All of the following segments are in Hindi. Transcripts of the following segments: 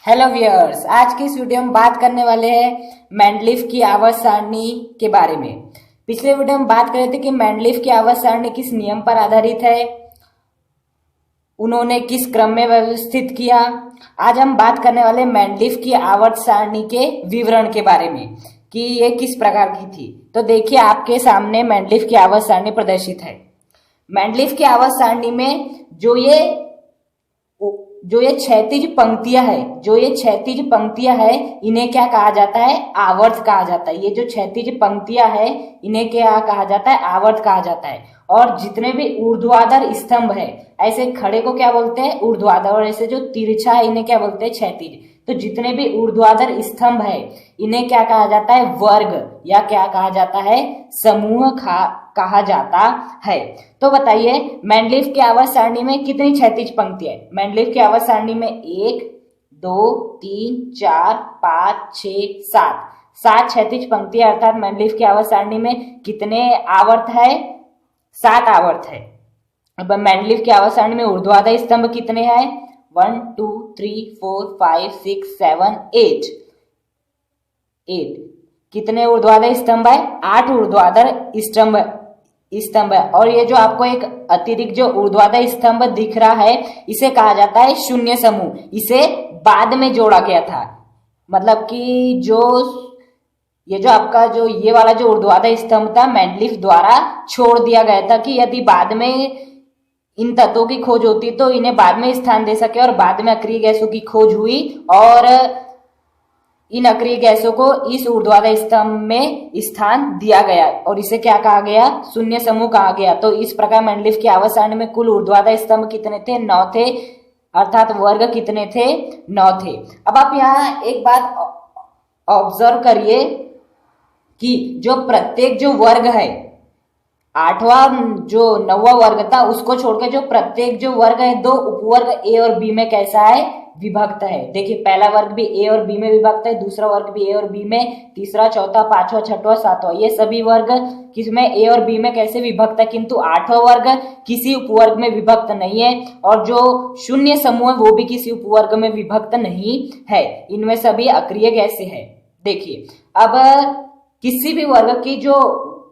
हेलो व्यूअर्स, आज की इस वीडियो में बात करने वाले हैं मेंडलीफ की आवर्त सारणी के बारे में। पिछले वीडियो में बात कर रहे थे कि मेंडलीफ की आवर्त सारणी किस नियम पर आधारित है, उन्होंने किस क्रम में व्यवस्थित किया। आज हम बात करने वाले मेंडलीफ की आवर्त सारणी के विवरण के बारे में कि ये किस प्रकार की थी। तो देखिए, आपके सामने मेंडलीफ की आवर्त सारणी प्रदर्शित है। मेंडलीफ की आवर्त सारणी में जो ये क्षैतिज पंक्तियां है, इन्हें क्या कहा जाता है? आवर्त कहा जाता है। ये जो क्षैतिज पंक्तियां है, इन्हें क्या कहा जाता है? आवर्त कहा जाता है। और जितने भी ऊर्ध्वाधर स्तंभ है, ऐसे खड़े को क्या बोलते हैं? ऊर्ध्वाधर। और ऐसे जो तिरछा है, इन्हें क्या बोलते हैं? क्षैतिज। तो जितने भी ऊर्ध्वाधर स्तंभ है, इन्हें क्या कहा जाता है? वर्ग या क्या कहा जाता है? समूह कहा जाता है। तो बताइए, मेंडलीफ की आवर्त सारणी में कितनी क्षैतिज पंक्ति है? मेंडलीफ की आवर्त सारणी में 1 2 3 4 5 6 7 क्षैतिज पंक्तियां, अर्थात मेंडलीफ की आवर्त सारणी में कितने आवर्त है? 7 आवर्त है। अब मेंडलीफ की आवर्त सारणी में ऊर्ध्वाधर स्तंभ कितने हैं? 1 2 3 4 5 6 7 8। कितने ऊर्ध्वाधर स्तंभ है? 8 ऊर्ध्वाधर स्तंभ है। और ये जो आपको एक अतिरिक्त जो ऊर्ध्वाधर स्तंभ दिख रहा है, इसे कहा जाता है शून्य समूह। इसे बाद में जोड़ा गया था। मतलब कि ये जो आपका ये वाला जो ऊर्ध्वाधर स्तंभ था, मेंडलीफ द्वारा छोड़ दिया गया था कि यदि बाद में इन तत्वों की खोज होती तो इन्हें बाद में स्थान दे सके। और बाद में अक्रिय गैसों की खोज हुई और इन अक्रिय गैसों को इस ऊर्ध्वाधर स्तंभ में स्थान दिया गया और इसे क्या कहा गया? शून्य समूह कहा गया। तो इस प्रकार मेंडलीफ की आवर्त सारणी में कुल ऊर्ध्वाधर स्तंभ कितने थे? 9 थे, अर्थात वर्ग कितने थे? 9 थे। अब आप यहाँ एक बात ऑब्जर्व करिए कि जो प्रत्येक जो वर्ग है, 8वां जो 9वां वर्ग था, उसको छोड़कर जो प्रत्येक जो वर्ग है, 2 उपवर्ग ए और बी में कैसा है? विभक्त है। देखिए, पहला वर्ग भी ए और बी में विभक्त है, दूसरा वर्ग भी ए और बी में, तीसरा, चौथा, पांचवा, छठवां, सातवां, ये सभी वर्ग किसमें? ए और बी में कैसे विभक्त है? किंतु 8वां वर्ग किसी उपवर्ग में विभक्त नहीं है। और जो शून्य समूह है, वो भी किसी उपवर्ग में विभक्त नहीं है। इनमें सभी अक्रिय गैसें है। देखिए, अब किसी भी वर्ग की जो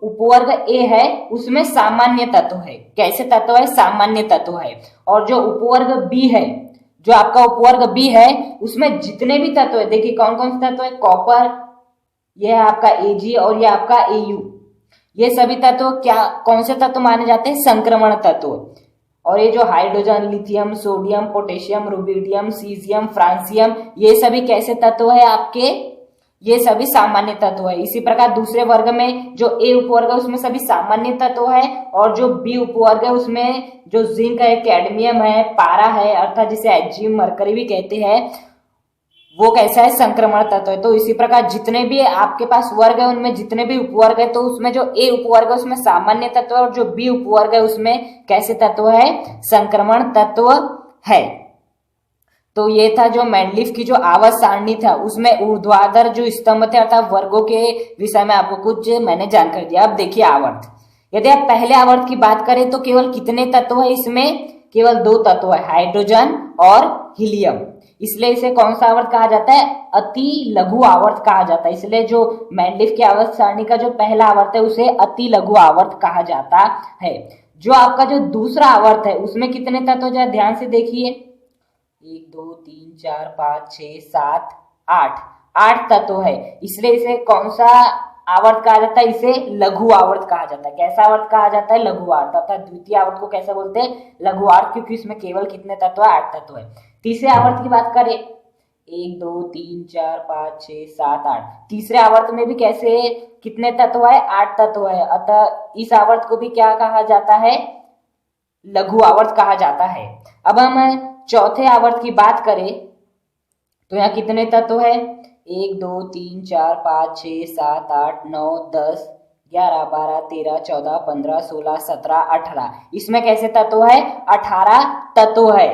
उपवर्ग ए है, उसमें सामान्य तत्व है। कैसे तत्व है? सामान्य तत्व है। और जो उपवर्ग बी है, जो आपका उपवर्ग बी है, उसमें जितने भी तत्व है, देखिए कौन कौन से तत्व है? कॉपर, यह है आपका एजी और यह आपका एयू। ये सभी तत्व कौन से तत्व माने जाते हैं? संक्रमण तत्व। और ये जो hydrogen, lithium, sodium, potassium, rubidium, caesium, francium, ये सभी कैसे तत्व है आपके? ये सभी सामान्य तत्व है। इसी प्रकार दूसरे वर्ग में जो ए उपवर्ग है, उसमें सभी सामान्य तत्व है। और जो बी उपवर्ग है, उसमें जो जिंक है, कैडमियम है, पारा है, अर्थात जिसे एजियम, मरकरी भी कहते हैं, वो कैसा है? संक्रमण तत्व है। तो इसी प्रकार जितने भी आपके पास वर्ग है, उनमें जितने भी उपवर्ग है, तो उसमें जो ए उपवर्ग है, उसमें सामान्य तत्व है। और जो बी उपवर्ग है, उसमें कैसे तत्व है? संक्रमण तत्व है। तो ये था जो मेंडलीफ की जो आवर्त सारणी था, उसमें ऊर्ध्वाधर जो स्तंभ थे, अर्थात वर्गों के विषय में आपको कुछ मैंने जानकारी दिया। अब देखिए आवर्त। यदि आप पहले आवर्त की बात करें तो केवल कितने तत्व है? इसमें केवल 2 तत्व है, हाइड्रोजन और हीलियम। इसलिए इसे कौन सा आवर्त कहा जाता है? अति लघु आवर्त कहा जाता है। इसलिए जो मेंडलीफ की आवर्त सारणी का जो पहला आवर्त है, उसे अति लघु आवर्त कहा जाता है। जो आपका जो दूसरा आवर्त है, उसमें कितने तत्व? जरा ध्यान से देखिए, 1 2 3 4 5 6 7 8 तत्व है। इसलिए इसे कौन सा आवर्त कहा जाता है? इसे लघु आवर्त कहा जाता है। कैसा आवर्त कहा जाता है? लघु आवर्त। अर्थात द्वितीय आवर्त को कैसा बोलते हैं? लघु आवर्त, क्योंकि इसमें केवल कितने तत्व है? 8 तत्व है। तीसरे आवर्त की बात करें, 1 2 3 4 5 6 7 8। तीसरे आवर्त में भी कैसे कितने तत्व है? 8 तत्व है। अतः इस आवर्त को भी क्या कहा जाता है? लघु आवर्त कहा जाता है। अब हम चौथे आवर्त की बात करें तो यहाँ कितने तत्व है? 1 2 3 4 5 6 7 8 9 10 11 12 13 14 15 16 17 18। इसमें कैसे तत्व है? 18 तत्व है।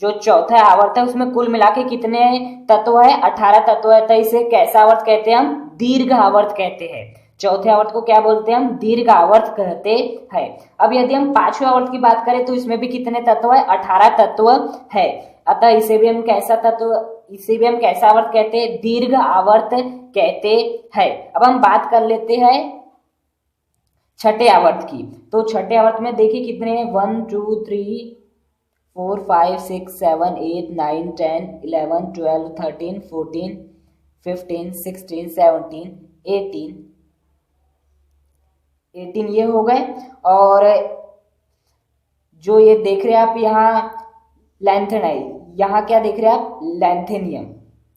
जो चौथा आवर्त है, उसमें कुल मिला के कितने तत्व है? 18 तत्व है। तो इसे कैसा आवर्त कहते हैं? हम दीर्घ आवर्त कहते हैं। चौथे आवर्त को क्या बोलते हैं? हम दीर्घ आवर्त कहते हैं। अब यदि हम 5वें आवर्त की बात करें तो इसमें भी कितने तत्व है? 18 तत्व है। अतः इसे भी हम कैसा तत्व इसे भी हम कैसा आवर्त कहते हैं? दीर्घ आवर्त कहते हैं। अब हम बात कर लेते हैं छठे आवर्त की। तो छठे आवर्त में देखिए कितने हैं? 1 2 3 4 5 6 7 8 9 10 11 12 13 14 15 16 17 18 ये हो गए। और जो ये देख रहे हैं आप यहाँ लैंथेनाइड, यहाँ क्या देख रहे हैं आप? लैंथेनियम,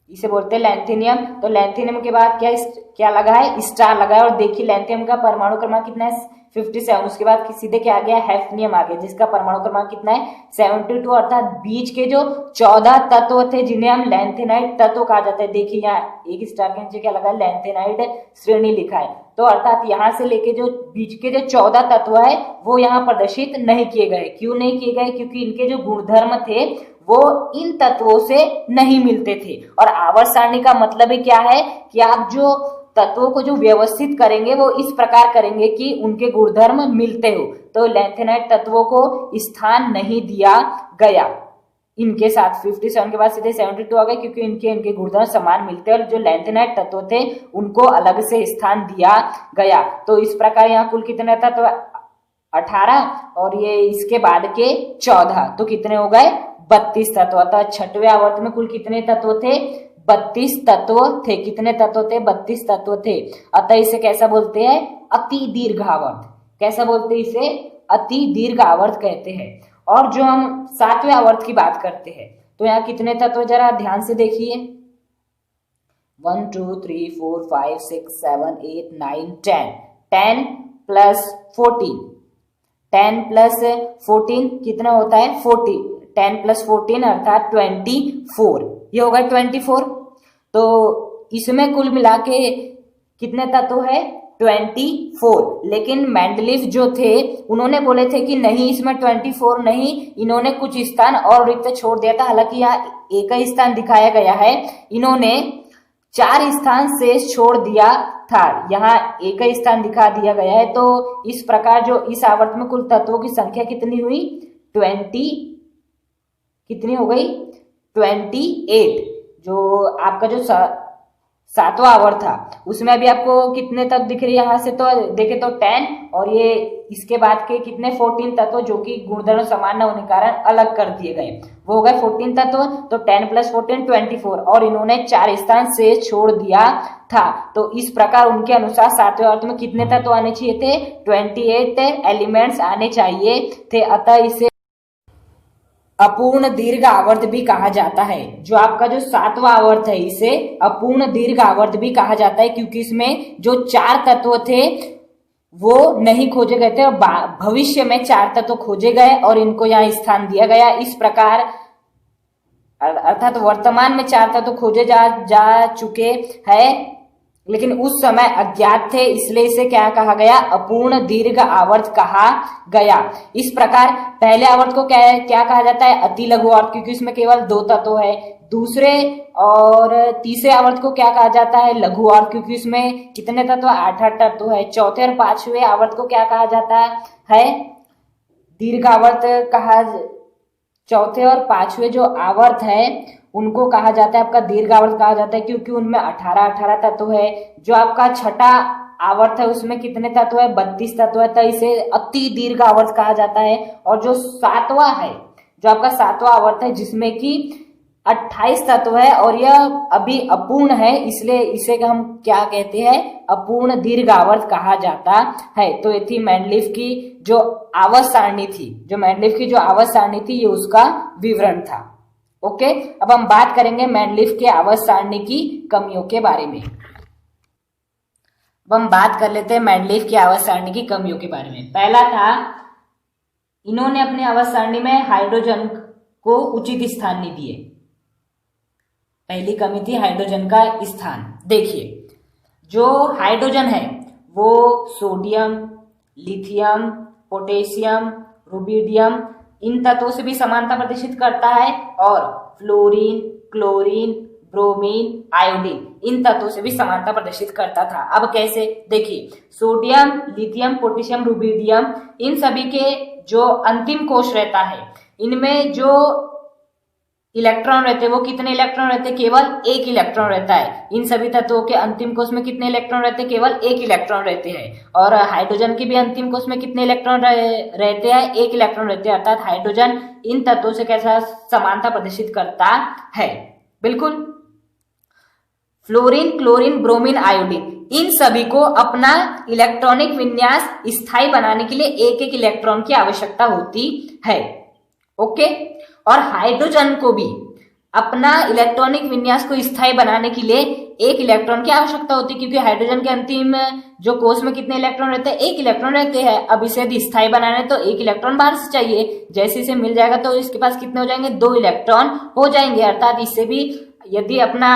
इसे बोलते हैं लैंथेनियम। तो लैंथेनियम के बाद क्या लगा है? स्टार लगा है। और देखिए लैंथेनियम का परमाणु क्रमांक कितना है? 57। उसके बाद सीधे क्या आ गया? हैफनियम आ गया, जिसका परमाणु क्रमांक कितना है? 72। अर्थात बीच के जो 14 तत्व थे जिन्हें हम लैंथेनाइड तत्व कहा जाता है। देखिए यहाँ एक स्टार के नीचे क्या लगा है? लैंथेनाइड श्रेणी लिखा है। तो अर्थात यहाँ से लेके जो बीच के जो 14 तत्व है वो यहाँ प्रदर्शित नहीं किए गए। क्यों नहीं किए गए? क्योंकि इनके जो गुणधर्म थे वो इन तत्वों से नहीं मिलते थे। और आवर्त सारणी का मतलब ही क्या है कि आप जो तत्वों को जो व्यवस्थित करेंगे वो इस प्रकार करेंगे कि उनके गुणधर्म मिलते हो। तो लैंथेनाइड तत्वों को स्थान नहीं दिया गया इनके साथ। 57 के बाद सीधे 72 आ गए, क्योंकि इनके गुणधर्म समान मिलते हैं। और जो लैंथेनाइड तत्व थे उनको अलग से स्थान दिया गया। तो इस प्रकार यहाँ कुल कितने तत्व? 18। और ये इसके बाद के 14, तो कितने हो गए? 32 तत्व। अतः छठवें आवर्त में कुल कितने तत्व थे? 32 तत्व थे। कितने तत्व थे? 32 तत्व थे। अतः इसे कैसा बोलते हैं? अति दीर्घ आवर्त। कैसा बोलते हैं इसे? अति दीर्घ आवर्त कहते हैं। और जो हम सातवें आवर्त की बात करते हैं तो यहाँ कितने तत्व जरा ध्यान से देखिए? 1 2 3 4 5 6 7 8 9 10 10 प्लस 14, 10 प्लस 14 कितना होता है? 40। 10 प्लस 14 अर्थात 24, ये होगा 24। तो इसमें कुल मिला के कितने तत्व है? 24। लेकिन मेंडलीफ जो थे उन्होंने बोले थे कि नहीं, इसमें 24 नहीं, इन्होंने कुछ स्थान और रिक्त छोड़ दिया था। हालांकि यहाँ एक ही स्थान दिखाया गया है, इन्होंने 4 स्थान शेष छोड़ दिया था, यहाँ एक ही स्थान दिखा दिया गया है। तो इस प्रकार जो इस आवर्त में कुल तत्वों की संख्या कितनी हुई? 20 कितनी हो गई? 28। जो आपका जो सातवां आवर्त था उसमें अभी आपको कितने तक दिख रही है? यहाँ से तो देखे तो 10, और ये इसके बाद के कितने? 14 तत्व, जो कि गुणधर्म समान न होने के कारण अलग कर दिए गए, वो हो गए 14 तत्व। तो 10 प्लस 14 24, और इन्होंने 4 स्थान से छोड़ दिया था। तो इस प्रकार उनके अनुसार सातवें आवर्त में कितने तत्व आने चाहिए थे? 28 एलिमेंट्स आने चाहिए थे। अतः इसे अपूर्ण दीर्घ आवर्त भी कहा जाता है। जो आपका जो सातवां आवर्त है इसे अपूर्ण दीर्घ आवर्त भी कहा जाता है, क्योंकि इसमें जो 4 तत्व थे वो नहीं खोजे गए थे और भविष्य में 4 तत्व खोजे गए और इनको यहाँ स्थान दिया गया। इस प्रकार अर्थात वर्तमान में 4 तत्व खोजे जा चुके हैं, लेकिन उस समय अज्ञात थे, इसलिए इसे क्या कहा गया? अपूर्ण दीर्घ आवर्त कहा गया। इस प्रकार पहले आवर्त को क्या कहा जाता है? अति लघु आवर्त, क्योंकि इसमें केवल 2 तत्व है। दूसरे और तीसरे आवर्त को क्या कहा जाता है? लघु आवर्त, क्योंकि इसमें कितने तत्व? 8 तत्व है। चौथे और पांचवें आवर्त को क्या कहा जाता है? दीर्घ आवर्त कहा। चौथे और पांचवें जो आवर्त है उनको कहा जाता है आपका दीर्घ आवर्त कहा जाता है, क्योंकि उनमें 18 तत्व है। जो आपका छठा आवर्त है उसमें कितने तत्व है? 32 तत्व है, तो इसे अति दीर्घ आवर्त कहा जाता है। और जो सातवां है, जो आपका सातवां आवर्त है जिसमें कि 28 तत्व है और यह अभी अपूर्ण है, इसलिए इसे हम क्या कहते हैं? अपूर्ण दीर्घ आवर्त कहा जाता है। तो ये थी मेंडलीफ की जो आवर्त सारणी थी, जो मेंडलीफ की जो आवर्त सारणी थी, ये उसका विवरण था। ओके, अब हम बात करेंगे मेंडलीफ के आवर्त सारणी की कमियों के बारे में। अब हम बात कर लेते हैं मेंडलीफ की आवर्त सारणी की कमियों के बारे में। पहला था, इन्होंने अपनी आवर्त सारणी में हाइड्रोजन को उचित स्थान नहीं दिए। पहली कमी थी हाइड्रोजन का स्थान। देखिए, जो हाइड्रोजन है वो सोडियम, लिथियम, पोटेशियम, रुबिडियम इन तत्वों से भी समानता प्रदर्शित करता है, और फ्लोरीन, क्लोरीन, ब्रोमीन, आयोडीन इन तत्वों से भी समानता प्रदर्शित करता था। अब कैसे? देखिए, सोडियम, लिथियम, पोटेशियम, रुबिडियम इन सभी के जो अंतिम कोश रहता है, इनमें जो इलेक्ट्रॉन रहते हैं वो कितने इलेक्ट्रॉन रहते हैं? केवल एक इलेक्ट्रॉन रहता है। इन सभी तत्वों के अंतिम कोश में कितने इलेक्ट्रॉन रहते हैं? केवल एक इलेक्ट्रॉन रहते हैं। और हाइड्रोजन के भी अंतिम कोश में कितने इलेक्ट्रॉन रहते हैं? एक इलेक्ट्रॉन रहते हैं। अर्थात हाइड्रोजन इन तत्वों से कैसा समानता प्रदर्शित करता है? बिल्कुल। फ्लोरीन, क्लोरीन, ब्रोमीन, आयोडीन, इन सभी को अपना इलेक्ट्रॉनिक विन्यास स्थायी बनाने के लिए एक एक इलेक्ट्रॉन की आवश्यकता होती है। ओके। और हाइड्रोजन को भी अपना इलेक्ट्रॉनिक विन्यास को स्थायी बनाने के लिए एक इलेक्ट्रॉन की आवश्यकता होती है, क्योंकि हाइड्रोजन के अंतिम जो कोश में कितने इलेक्ट्रॉन रहते हैं? एक इलेक्ट्रॉन रहते हैं। अब इसे यदि स्थायी बनाना है तो एक इलेक्ट्रॉन बाहर से चाहिए। जैसे इसे मिल जाएगा तो इसके पास कितने हो जाएंगे? 2 इलेक्ट्रॉन हो जाएंगे। अर्थात इससे भी यदि अपना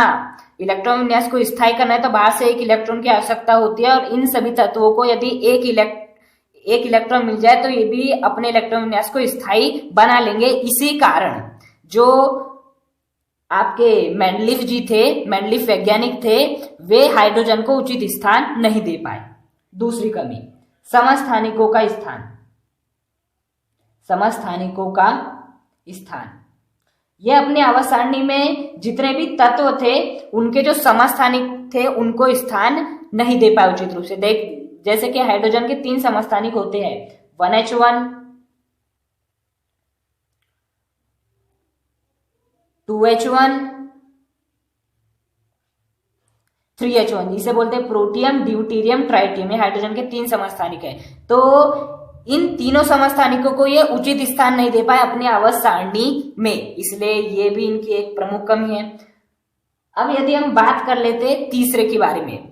इलेक्ट्रॉन विन्यास को स्थायी करना है तो बाहर से एक इलेक्ट्रॉन की आवश्यकता होती है। और इन सभी तत्वों को यदि एक इलेक्ट्रॉन मिल जाए तो ये भी अपने इलेक्ट्रॉन विन्यास को स्थायी बना लेंगे। इसी कारण जो आपके मेंडलीफ जी थे, मेंडलीफ वैज्ञानिक थे, वे हाइड्रोजन को उचित स्थान नहीं दे पाए। दूसरी कमी, समस्थानिकों का स्थान। समस्थानिकों का स्थान, यह अपनी आवर्त सारणी में जितने भी तत्व थे उनके जो समस्थानिक थे उनको स्थान नहीं दे पाए उचित रूप से। देख, जैसे कि हाइड्रोजन के 3 समस्थानिक होते हैं, 1H1, 2H1, 3H1, इसे बोलते हैं प्रोटियम, ड्यूटीरियम, ट्राइटियम। ये हाइड्रोजन के 3 समस्थानिक है। तो इन तीनों समस्थानिकों को ये उचित स्थान नहीं दे पाए अपनी आवर्त सारणी में, इसलिए ये भी इनकी एक प्रमुख कमी है। अब यदि हम बात कर लेते तीसरे के बारे में,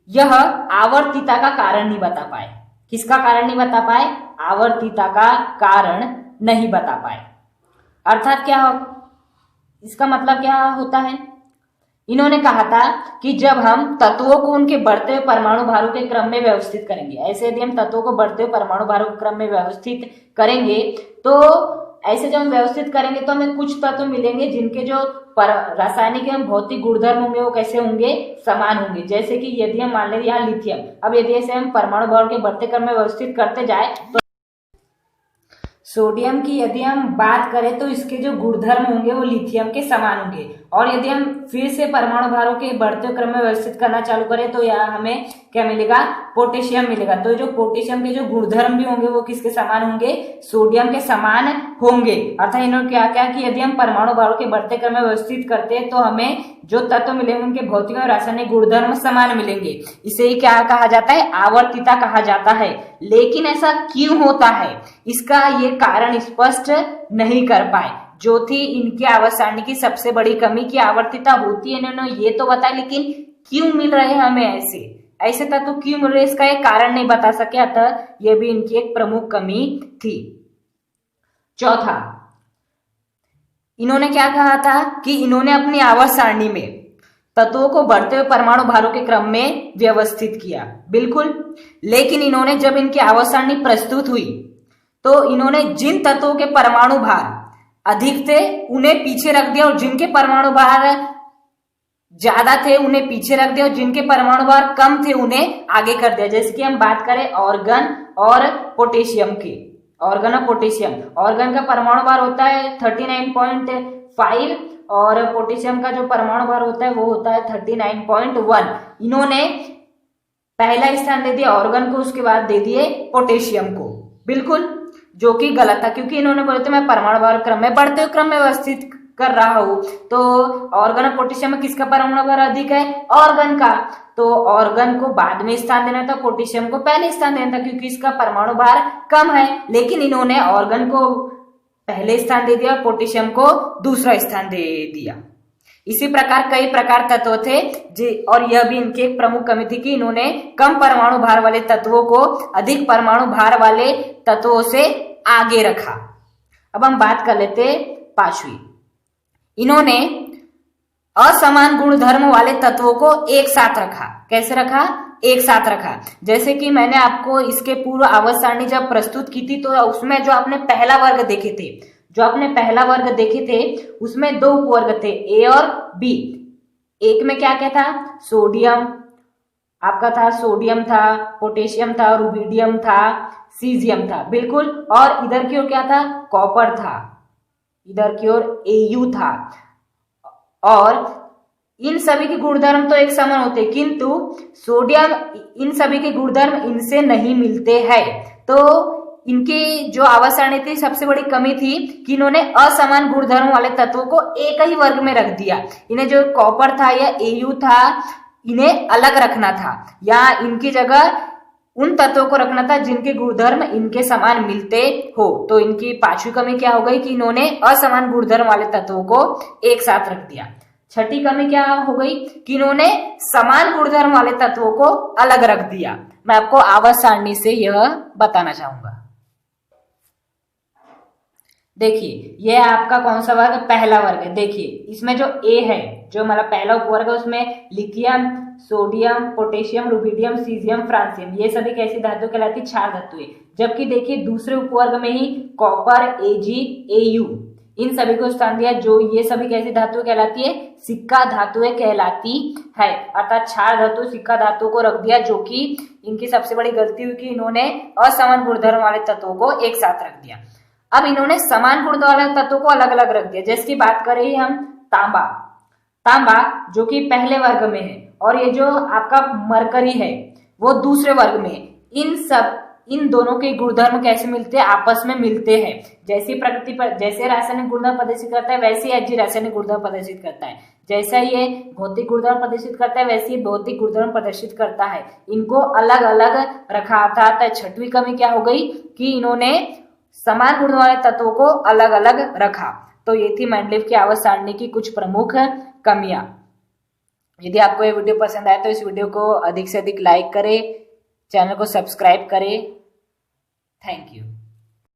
यह आवर्तिता का कारण नहीं बता पाए। किसका कारण नहीं बता पाए? आवर्तिता का कारण नहीं बता पाए। अर्थात क्या हो, इसका मतलब क्या होता है? इन्होंने कहा था कि जब हम तत्वों को उनके बढ़ते हुए परमाणु भारों के क्रम में व्यवस्थित करेंगे, ऐसे यदि हम तत्वों को बढ़ते हुए परमाणु भारों के क्रम में व्यवस्थित करेंगे तो ऐसे जब हम व्यवस्थित करेंगे तो हमें कुछ तत्व मिलेंगे जिनके जो रासायनिक एवं भौतिक गुणधर्म होंगे वो कैसे होंगे? समान होंगे। जैसे कि यदि हम मान लें यहाँ लिथियम, अब यदि ऐसे हम परमाणु भारों के बढ़ते क्रम में व्यवस्थित करते जाए तो सोडियम की यदि हम बात करें तो इसके जो गुणधर्म होंगे वो लिथियम के समान होंगे। और यदि हम फिर से परमाणु भारों के बढ़ते क्रम में व्यवस्थित करना चालू करें तो यहाँ हमें क्या मिलेगा? पोटेशियम मिलेगा। तो जो पोटेशियम के जो गुणधर्म भी होंगे वो किसके समान होंगे? सोडियम के समान होंगे। अर्थात इन्होंने क्या क्या कि यदि हम परमाणु भारों के बढ़ते क्रम में व्यवस्थित करते हैं तो हमें जो तत्व मिलेंगे उनके भौतिक और रासायनिक गुणधर्म समान मिलेंगे। इसे ही क्या कहा जाता है? आवर्तिता कहा जाता है। लेकिन ऐसा क्यों होता है इसका ये कारण स्पष्ट नहीं कर पाए, जो थी इनकी आवर्त सारणी की सबसे बड़ी कमी की आवर्तिता होती है। इन्होंने ये तो बताया, लेकिन क्यों मिल रहे हैं हमें ऐसे तत्व क्यों मिल रहे, इसका एक कारण नहीं बता सके। अतः यह भी इनकी एक प्रमुख कमी थी। चौथा, इन्होंने क्या कहा था कि इन्होंने अपनी आवर्त सारणी में तत्वों को बढ़ते हुए परमाणु भारों के क्रम में व्यवस्थित किया, बिल्कुल। लेकिन इन्होंने जब इनकी आवर्त सारणी प्रस्तुत हुई तो इन्होंने जिन तत्वों के परमाणु भार अधिक थे उन्हें पीछे रख दिया और जिनके परमाणु भार ज्यादा थे उन्हें पीछे रख दिया और जिनके परमाणु भार कम थे उन्हें आगे कर दिया। जैसे कि हम बात करें ऑर्गन और पोटेशियम की, ऑर्गन और पोटेशियम, ऑर्गन का परमाणु भार होता है 39.5 और पोटेशियम का जो परमाणु भार होता है वो होता है 39.1। इन्होंने पहला स्थान दे दिया ऑर्गन को, उसके बाद दे दिए पोटेशियम को, बिल्कुल, जो कि गलत था, क्योंकि इन्होंने बोले थे मैं परमाणु भार क्रम में बढ़ते हुए क्रम में व्यवस्थित कर रहा हूं। तो ऑर्गन और पोटेशियम में किसका परमाणु भार अधिक है? ऑर्गन का। तो ऑर्गन को बाद में स्थान देना था, पोटेशियम को पहले स्थान देना था, क्योंकि इसका परमाणु भार कम है। लेकिन इन्होंने ऑर्गन को पहले स्थान दे दिया, पोटेशियम को दूसरा स्थान दे दिया। इसी प्रकार कई प्रकार तत्व थे और यह भी इनकी एक प्रमुख कमी थी कि इन्होंने कम परमाणु भार वाले तत्वों को अधिक परमाणु भार वाले तत्वों से आगे रखा। अब हम बात कर लेते पांचवी, इन्होंने असमान गुणधर्म वाले तत्वों को एक साथ रखा। कैसे रखा? एक साथ रखा। जैसे कि मैंने आपको इसके पूर्व आवर्त सारणी जब प्रस्तुत की थी तो उसमें जो आपने पहला वर्ग देखे थे, उसमें 2 उपवर्ग थे, ए और बी। एक में क्या क्या था? सोडियम आपका था, सोडियम था, पोटेशियम था, रुबिडियम था, सीजियम था, बिल्कुल। और इधर की ओर क्या था? कॉपर था। इधर की ओर Au था। और इन सभी के गुणधर्म तो एक समान होते हैं, किंतु सोडियम इन सभी के गुणधर्म इनसे नहीं मिलते हैं। तो इनकी जो आवर्त सारणी थी सबसे बड़ी कमी थी कि इन्होंने असमान गुणधर्म वाले तत्वों को एक ही वर्ग में रख दिया। इन्हें जो कॉपर था या Au था इन्हें अलग रखना था, या इनकी जगह उन तत्वों को रखना था जिनके गुणधर्म इनके समान मिलते हो। तो इनकी पांचवी कमी क्या हो गई कि इन्होंने असमान गुणधर्म वाले तत्वों को एक साथ रख दिया। छठी कमी क्या हो गई कि इन्होंने समान गुणधर्म वाले तत्वों को अलग रख दिया। मैं आपको आवर्त सारणी से यह बताना चाहूंगा। देखिए यह आपका कौन सा वर्ग, पहला वर्ग है। देखिए इसमें जो A है, जो हमारा पहला उपवर्ग है, उसमें lithium, sodium, potassium, rubidium, caesium, francium, ये सभी कैसी धातु कहलाती है, क्षार धातु है। जबकि देखिए दूसरे उपवर्ग में ही कॉपर, Ag, Au, इन सभी को स्थान दिया, जो ये सभी कैसी धातु कहलाती है, सिक्का धातुएं कहलाती है। अर्थात क्षार धातु, सिक्का धातु को रख दिया, जो कि इनकी सबसे बड़ी गलती हुई कि इन्होंने असमान गुणधर्म वाले तत्वों को एक साथ रख दिया। अब इन्होंने समान गुण वाले तत्वों को अलग अलग रख दिया। जैसे की बात करें हम तांबा, तांबा जो कि पहले वर्ग में है, और ये जो आपका मरकरी है वो दूसरे वर्ग में है। इन दोनों के गुणधर्म कैसे मिलते हैं, आपस में मिलते हैं। जैसी प्रकृति पर जैसे रासायनिक गुणधर्म प्रदर्शित करता है वैसे ही रासायनिक गुणधर्म प्रदर्शित करता है। जैसा ये भौतिक गुणधर्म प्रदर्शित करता है वैसे ही भौतिक गुणधर्म प्रदर्शित करता है। इनको अलग अलग रखा था। छठवीं कमी क्या हो गई कि इन्होंने समान गुण वाले तत्वों को अलग अलग रखा। तो ये थी मेंडलीव की आवर्त सारणी की कुछ प्रमुख कमियां। यदि आपको ये वीडियो पसंद आए तो इस वीडियो को अधिक से अधिक लाइक करें, चैनल को सब्सक्राइब करें। Thank you.